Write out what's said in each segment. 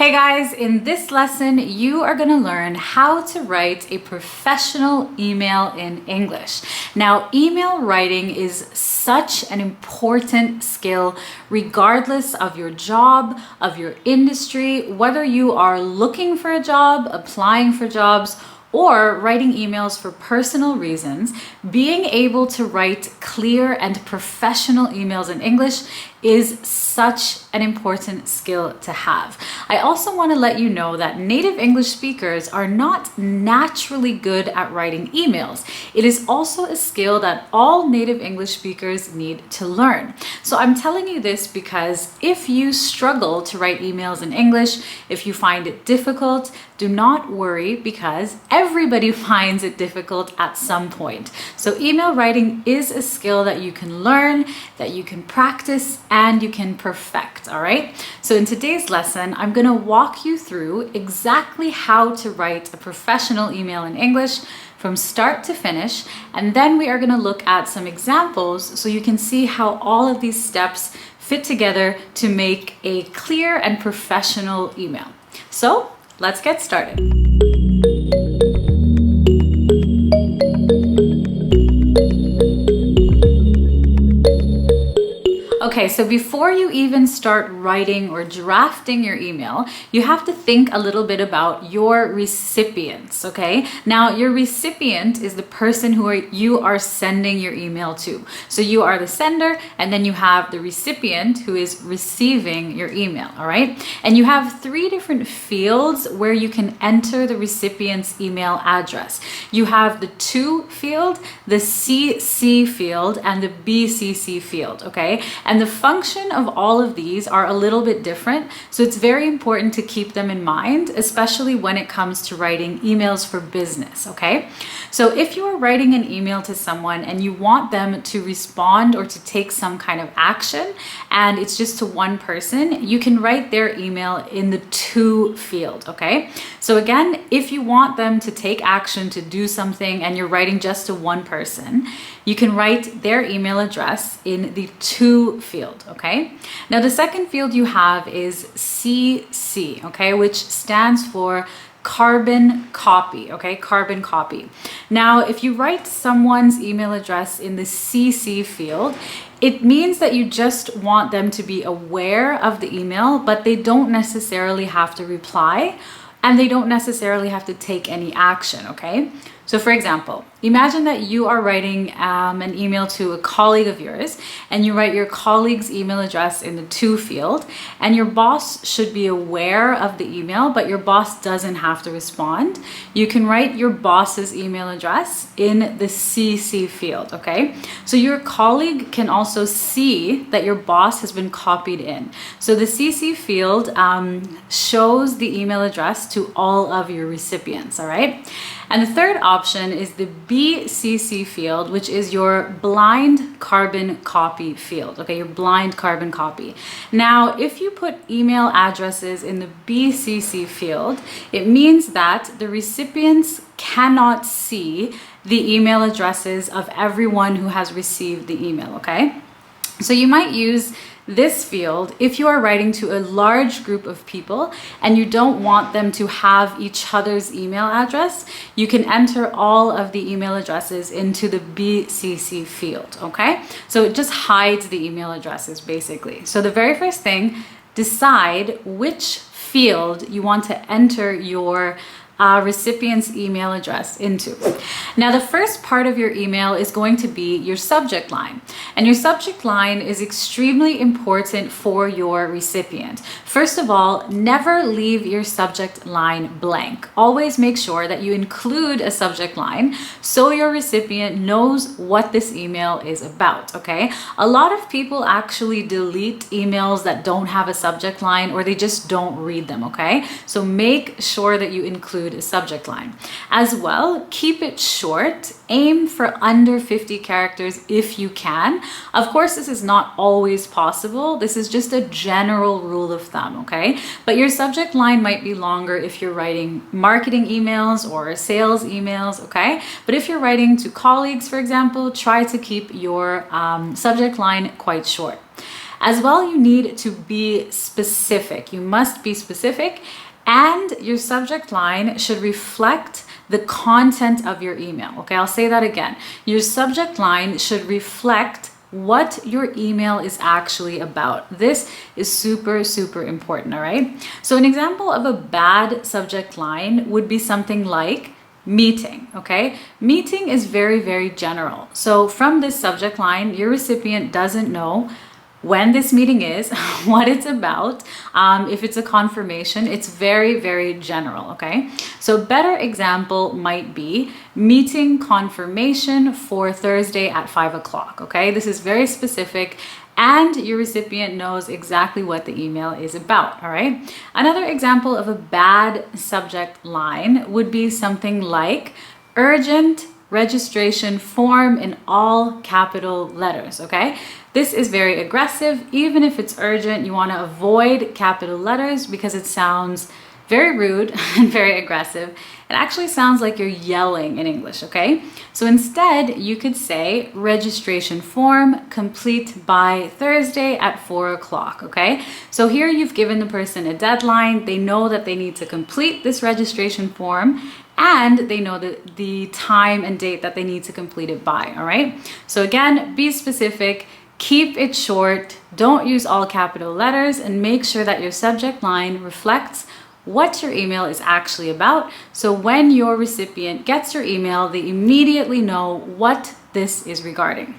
Hey guys, in this lesson, you are going to learn how to write a professional email in English. Now, email writing is such an important skill regardless of your job, of your industry, whether you are looking for a job, applying for jobs, or writing emails for personal reasons. Being able to write clear and professional emails in English is such an important skill to have. I also want to let you know that native English speakers are not naturally good at writing emails. It is also a skill that all native English speakers need to learn. So I'm telling you this because if you struggle to write emails in English, if you find it difficult, do not worry because everybody finds it difficult at some point. So email writing is a skill that you can learn, that you can practice, and you can perfect, all right? So in today's lesson, I'm gonna walk you through exactly how to write a professional email in English from start to finish, and then we are gonna look at some examples so you can see how all of these steps fit together to make a clear and professional email. So let's get started. Okay, so before you even start writing or drafting your email, you have to think a little bit about your recipients, okay? Now, your recipient is the person you are sending your email to. So you are the sender, and then you have the recipient who is receiving your email, all right? And you have three different fields where you can enter the recipient's email address. You have the to field, the CC field, and the BCC field, okay? And the function of all of these are a little bit different, so it's very important to keep them in mind, especially when it comes to writing emails for business, okay? So if you are writing an email to someone and you want them to respond or to take some kind of action, and it's just to one person, you can write their email in the to field, okay? So again, if you want them to take action to do something and you're writing just to one person, you can write their email address in the to field, okay? Now the second field you have is CC, okay, which stands for carbon copy, okay? Carbon copy. Now, if you write someone's email address in the CC field, it means that you just want them to be aware of the email, but they don't necessarily have to reply and they don't necessarily have to take any action, okay? So for example, imagine that you are writing an email to a colleague of yours and you write your colleague's email address in the to field, and your boss should be aware of the email, but your boss doesn't have to respond. You can write your boss's email address in the CC field, okay? So your colleague can also see that your boss has been copied in. So the CC field shows the email address to all of your recipients, all right? And the third option is the BCC field, which is your blind carbon copy field, okay? Your blind carbon copy. Now, if you put email addresses in the BCC field, it means that the recipients cannot see the email addresses of everyone who has received the email, okay? So you might use this field if you are writing to a large group of people and you don't want them to have each other's email address. You can enter all of the email addresses into the BCC field, okay? So it just hides the email addresses basically. So the very first thing, decide which field you want to enter your recipient's email address into. Now, the first part of your email is going to be your subject line. And your subject line is extremely important for your recipient. First of all, never leave your subject line blank. Always make sure that you include a subject line so your recipient knows what this email is about, okay? A lot of people actually delete emails that don't have a subject line or they just don't read them, okay? So make sure that you include a subject line. As well, keep it short. Aim for under 50 characters if you can. Of course, this is not always possible. This is just a general rule of thumb, okay? But your subject line might be longer if you're writing marketing emails or sales emails, okay? But if you're writing to colleagues, for example, try to keep your subject line quite short. As well, you need to be specific. You must be specific, and your subject line should reflect the content of your email. Okay, I'll say that again. Your subject line should reflect what your email is actually about. This is super, super important, all right? So an example of a bad subject line would be something like meeting, okay? Meeting is very, very general. So from this subject line, your recipient doesn't know when this meeting is, what it's about, if it's a confirmation. It's very, very general, okay? So a better example might be meeting confirmation for Thursday at 5 o'clock, okay? This is very specific, and your recipient knows exactly what the email is about, all right? Another example of a bad subject line would be something like urgent registration form in all capital letters, okay? This is very aggressive. Even if it's urgent, you want to avoid capital letters because it sounds very rude and very aggressive. It actually sounds like you're yelling in English, okay? So instead, you could say registration form complete by Thursday at 4 o'clock, okay? So here you've given the person a deadline. They know that they need to complete this registration form, and they know the time and date that they need to complete it by, all right? So again, be specific. Keep it short, don't use all capital letters, and make sure that your subject line reflects what your email is actually about. So when your recipient gets your email, they immediately know what this is regarding.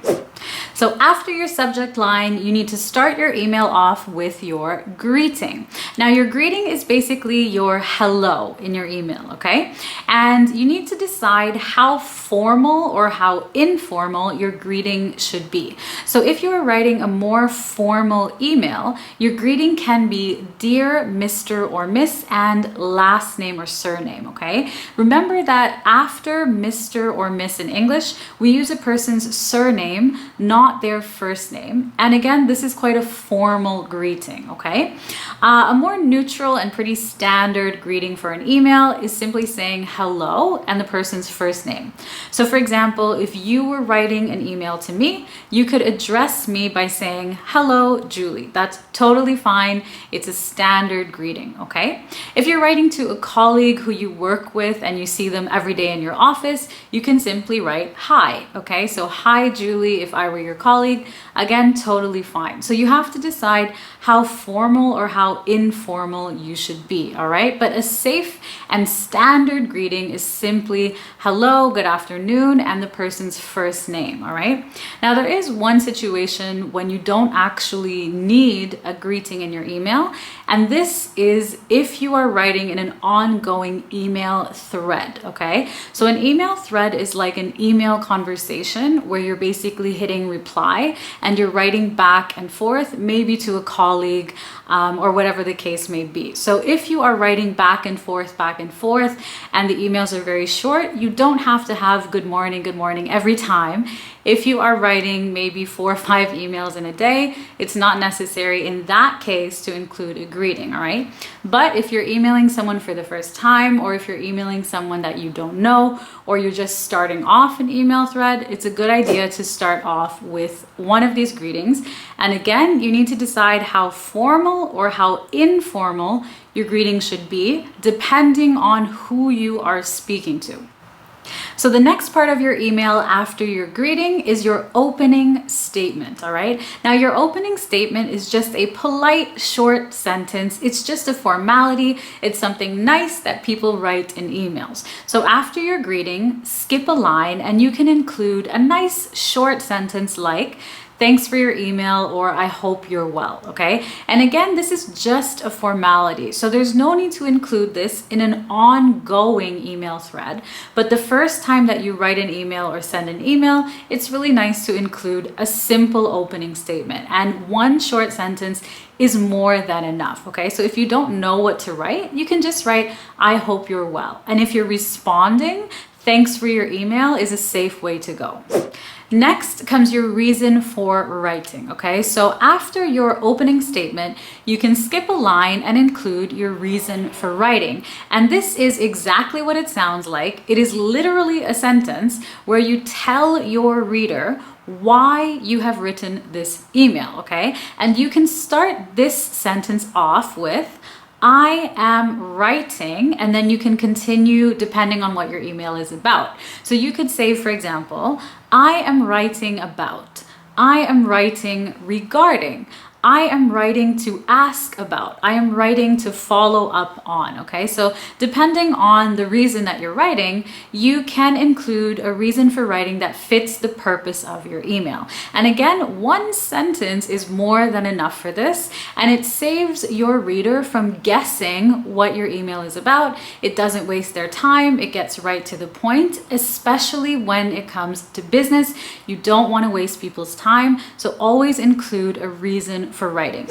So after your subject line, you need to start your email off with your greeting. Now, your greeting is basically your hello in your email, okay? And you need to decide how formal or how informal your greeting should be. So if you are writing a more formal email, your greeting can be Dear Mr. or Miss and last name or surname, okay? Remember that after Mr. or Miss in English, we use a person's surname, not their first name. And again, this is quite a formal greeting, okay? A more neutral and pretty standard greeting for an email is simply saying hello and the person's first name. So for example, if you were writing an email to me, you could address me by saying, hello, Julie. That's totally fine. It's a standard greeting, okay? If you're writing to a colleague who you work with and you see them every day in your office, you can simply write hi, okay? So hi, Julie, if I were your colleague, again, totally fine. So you have to decide how formal or how informal you should be, all right? But a safe and standard greeting is simply hello, good afternoon, and the person's first name, all right? Now, there is one situation when you don't actually need a greeting in your email, and this is if you are writing in an ongoing email thread, okay? So an email thread is like an email conversation where you're basically hitting reply and you're writing back and forth, maybe to a colleague or whatever the case may be. So if you are writing back and forth, and the emails are very short, you don't have to have good morning every time. If you are writing maybe 4 or 5 emails in a day, it's not necessary in that case to include a greeting, all right? But if you're emailing someone for the first time, or if you're emailing someone that you don't know, or you're just starting off an email thread, it's a good idea to start off with one of these greetings. And again, you need to decide how formal or how informal your greeting should be, depending on who you are speaking to. So the next part of your email after your greeting is your opening statement, all right? Now, your opening statement is just a polite, short sentence. It's just a formality. It's something nice that people write in emails. So after your greeting, skip a line and you can include a nice short sentence like, thanks for your email, or I hope you're well, okay? And again, this is just a formality. So there's no need to include this in an ongoing email thread. But the first time that you write an email or send an email, it's really nice to include a simple opening statement. And one short sentence is more than enough, okay? So if you don't know what to write, you can just write, I hope you're well. And if you're responding, thanks for your email is a safe way to go. Next comes your reason for writing, okay? So after your opening statement, you can skip a line and include your reason for writing. And this is exactly what it sounds like. It is literally a sentence where you tell your reader why you have written this email, okay? And you can start this sentence off with, I am writing, and then you can continue depending on what your email is about. So you could say, for example, I am writing about, I am writing regarding, I am writing to ask about, I am writing to follow up on, okay? So depending on the reason that you're writing, you can include a reason for writing that fits the purpose of your email. And again, one sentence is more than enough for this, and it saves your reader from guessing what your email is about. It doesn't waste their time, it gets right to the point, especially when it comes to business. You don't want to waste people's time, so always include a reason for writing.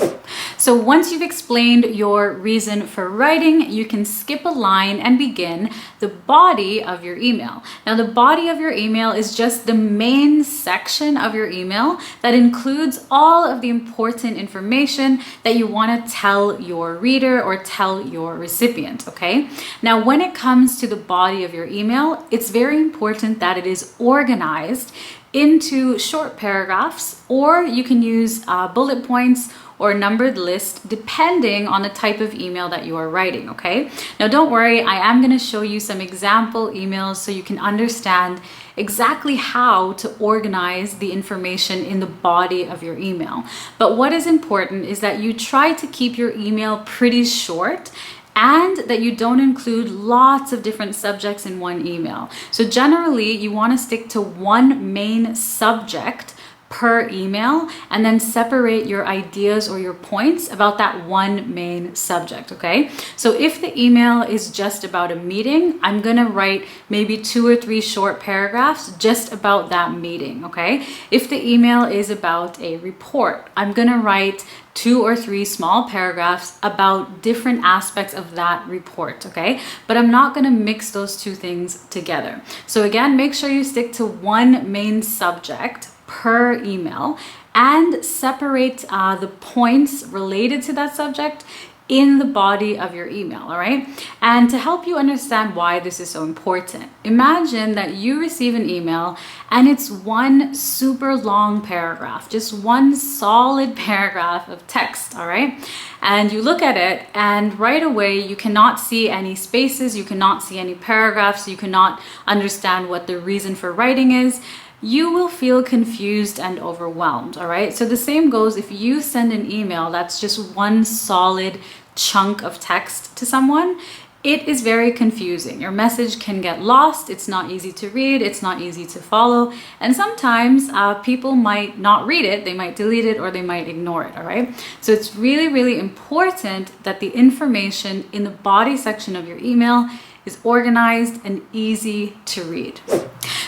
So once you've explained your reason for writing, you can skip a line and begin the body of your email. Now, the body of your email is just the main section of your email that includes all of the important information that you want to tell your reader or tell your recipient, okay? Now, when it comes to the body of your email, it's very important that it is organized into short paragraphs, or you can use bullet points or a numbered list depending on the type of email that you are writing, okay? Now don't worry, I am going to show you some example emails so you can understand exactly how to organize the information in the body of your email. But what is important is that you try to keep your email pretty short and that you don't include lots of different subjects in one email. So generally, you want to stick to one main subject per email and then separate your ideas or your points about that one main subject, okay? So if the email is just about a meeting, I'm gonna write maybe 2 or 3 short paragraphs just about that meeting, okay? If the email is about a report, I'm gonna write 2 or 3 small paragraphs about different aspects of that report, okay? But I'm not gonna mix those two things together. So again, make sure you stick to one main subject per email and separate the points related to that subject in the body of your email, all right? And to help you understand why this is so important, imagine that you receive an email and it's one super long paragraph, just one solid paragraph of text, all right? And you look at it and right away you cannot see any spaces, you cannot see any paragraphs, you cannot understand what the reason for writing is. You will feel confused and overwhelmed, all right? So the same goes if you send an email that's just one solid chunk of text to someone, it is very confusing. Your message can get lost, it's not easy to read, it's not easy to follow, and sometimes people might not read it, they might delete it or they might ignore it, all right? So it's really, really important that the information in the body section of your email is organized and easy to read.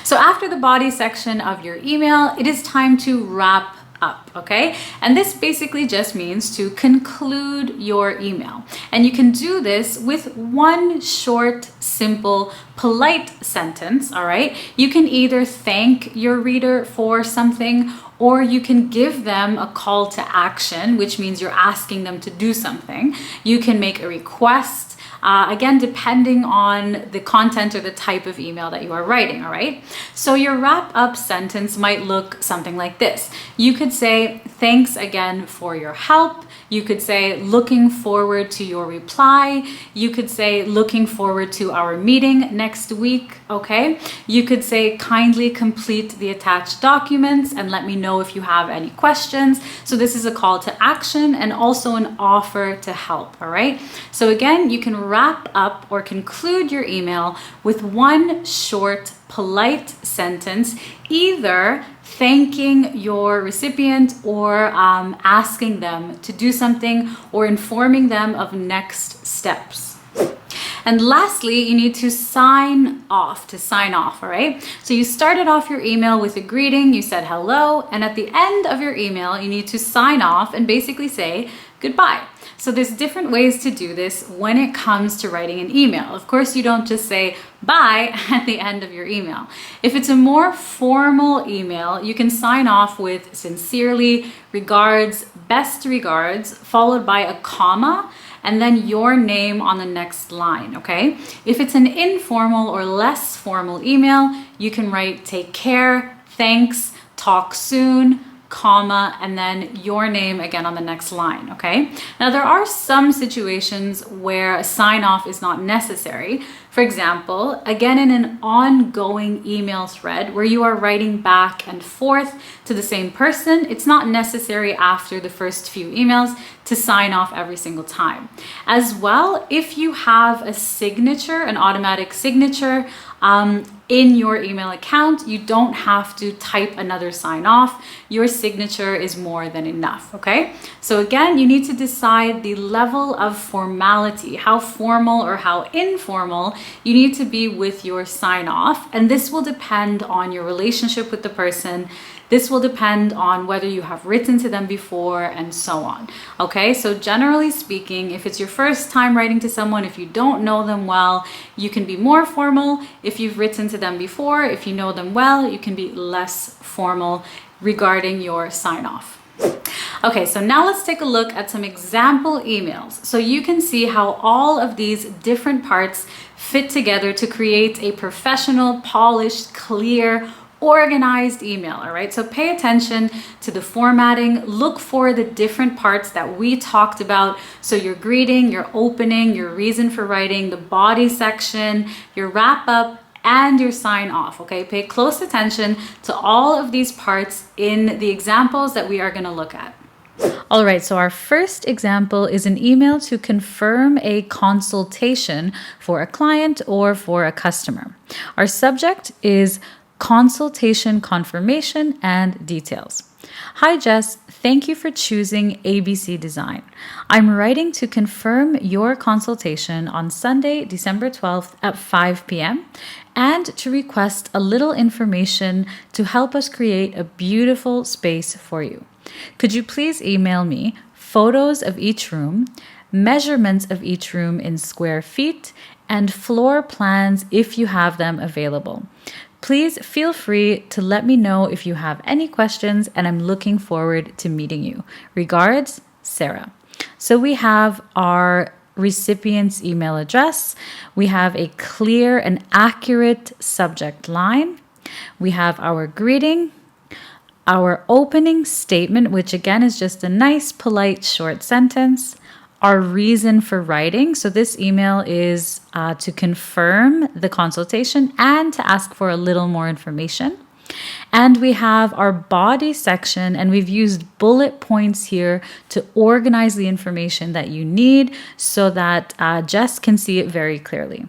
So after the body section of your email, it is time to wrap up, okay? And this basically just means to conclude your email. And you can do this with one short, simple, polite sentence, all right? You can either thank your reader for something, or you can give them a call to action, which means you're asking them to do something. You can make a request, again, depending on the content or the type of email that you are writing, all right? So your wrap up sentence might look something like this. You could say, thanks again for your help. You could say, looking forward to your reply. You could say, looking forward to our meeting next week, okay? You could say, kindly complete the attached documents and let me know if you have any questions. So this is a call to action and also an offer to help, all right? So again, you can wrap up or conclude your email with one short, polite sentence, either thanking your recipient or asking them to do something or informing them of next steps. And lastly, you need to sign off, all right? So you started off your email with a greeting, you said hello, and at the end of your email, you need to sign off and basically say goodbye. So there's different ways to do this when it comes to writing an email. Of course, you don't just say bye at the end of your email. If it's a more formal email, you can sign off with sincerely, regards, best regards, followed by a comma, and then your name on the next line, okay? If it's an informal or less formal email, you can write take care, thanks, talk soon, comma, and then your name again on the next line, okay? Now, there are some situations where a sign off is not necessary. For example, again, in an ongoing email thread where you are writing back and forth to the same person, it's not necessary after the first few emails to sign off every single time. As well, if you have a signature, an automatic signature, in your email account, you don't have to type another sign off. Your signature is more than enough, okay? So again, you need to decide the level of formality, how formal or how informal you need to be with your sign off. And this will depend on your relationship with the person. This will depend on whether you have written to them before and so on. Okay, so generally speaking, if it's your first time writing to someone, if you don't know them well, you can be more formal. If you've written to them before, if you know them well, you can be less formal regarding your sign off. Okay, so now let's take a look at some example emails so you can see how all of these different parts fit together to create a professional, polished, clear, organized email. All right, so pay attention to the formatting. Look for the different parts that we talked about. So your greeting, your opening, your reason for writing, the body section, your wrap up, and your sign off. Okay, pay close attention to all of these parts in the examples that we are going to look at. All right, so our first example is an email to confirm a consultation for a client or for a customer. Our subject is consultation confirmation and details. Hi Jess, thank you for choosing ABC Design. I'm writing to confirm your consultation on Sunday, December 12th at 5 p.m. and to request a little information to help us create a beautiful space for you. Could you please email me photos of each room, measurements of each room in square feet, and floor plans if you have them available. Please feel free to let me know if you have any questions, and I'm looking forward to meeting you. Regards, Sarah. So we have our recipient's email address. We have a clear and accurate subject line. We have our greeting, our opening statement, which again is just a nice, polite, short sentence. Our reason for writing. So this email is to confirm the consultation and to ask for a little more information. And we have our body section, and we've used bullet points here to organize the information that you need so that Jess can see it very clearly.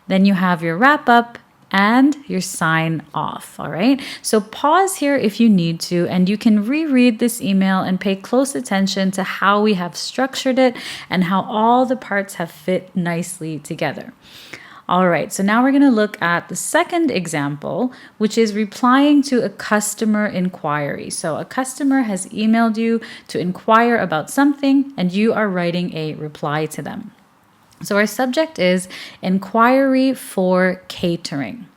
Then you have your wrap up and your sign off. All right. So pause here if you need to, and you can reread this email and pay close attention to how we have structured it and how all the parts have fit nicely together. All right. So now we're going to look at the second example, which is replying to a customer inquiry. So a customer has emailed you to inquire about something, and you are writing a reply to them. So our subject is inquiry for catering.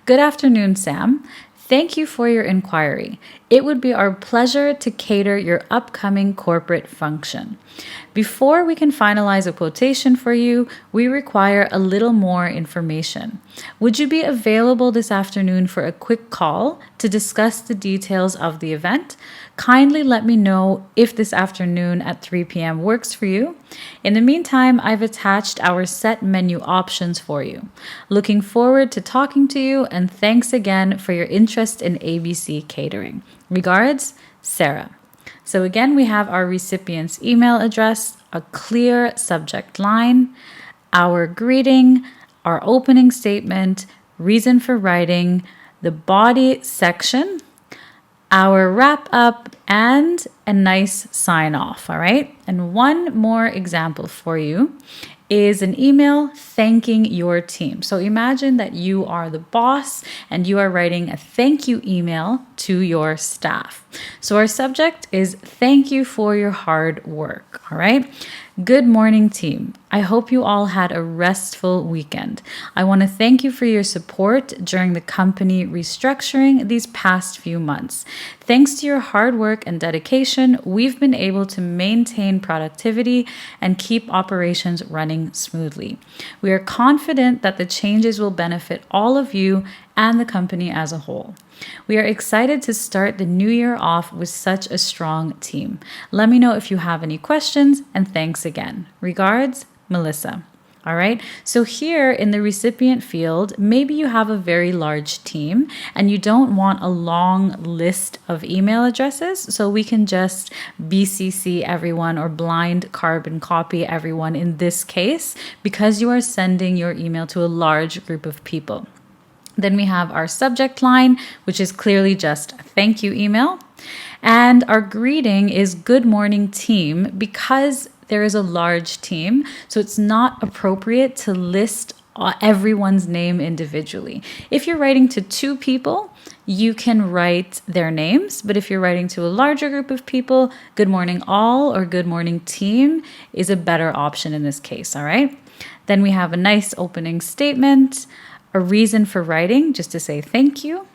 Good afternoon, Sam. Thank you for your inquiry. It would be our pleasure to cater your upcoming corporate function. Before we can finalize a quotation for you, we require a little more information. Would you be available this afternoon for a quick call to discuss the details of the event? Kindly let me know if this afternoon at 3 p.m. works for you. In the meantime, I've attached our set menu options for you. Looking forward to talking to you, and thanks again for your interest in ABC Catering. Regards, Sarah. So again, we have our recipient's email address, a clear subject line, our greeting, our opening statement, reason for writing, the body section, our wrap up, and a nice sign off. All right. And one more example for you is an email thanking your team. So imagine that you are the boss and you are writing a thank you email to your staff. So our subject is thank you for your hard work. All right. Good morning, team. I hope you all had a restful weekend. I want to thank you for your support during the company restructuring these past few months. Thanks to your hard work and dedication, we've been able to maintain productivity and keep operations running smoothly. We are confident that the changes will benefit all of you and the company as a whole. We are excited to start the new year off with such a strong team. Let me know if you have any questions, and thanks again. Regards, Melissa. All right, so here in the recipient field, maybe you have a very large team and you don't want a long list of email addresses, so we can just BCC everyone or blind carbon copy everyone in this case because you are sending your email to a large group of people. Then we have our subject line, which is clearly just a thank you email. And our greeting is good morning team because there is a large team, so it's not appropriate to list everyone's name individually. If you're writing to 2 people, you can write their names, but if you're writing to a larger group of people, good morning all or good morning team is a better option in this case, all right? Then we have a nice opening statement, a reason for writing, just to say thank you,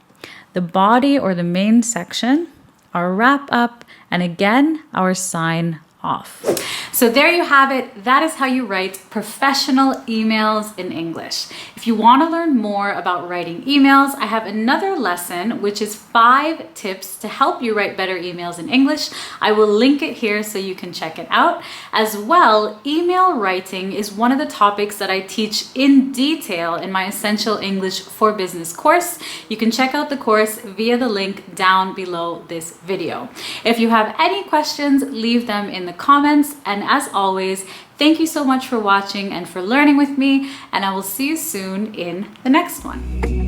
the body or the main section, our wrap up, and again, our sign off. So there you have it. That is how you write professional emails in English. If you want to learn more about writing emails, I have another lesson, which is 5 tips to help you write better emails in English. I will link it here so you can check it out. As well, email writing is one of the topics that I teach in detail in my Essential English for Business course. You can check out the course via the link down below this video. If you have any questions, leave them in the comments, and as always, thank you so much for watching and for learning with me, and I will see you soon in the next one.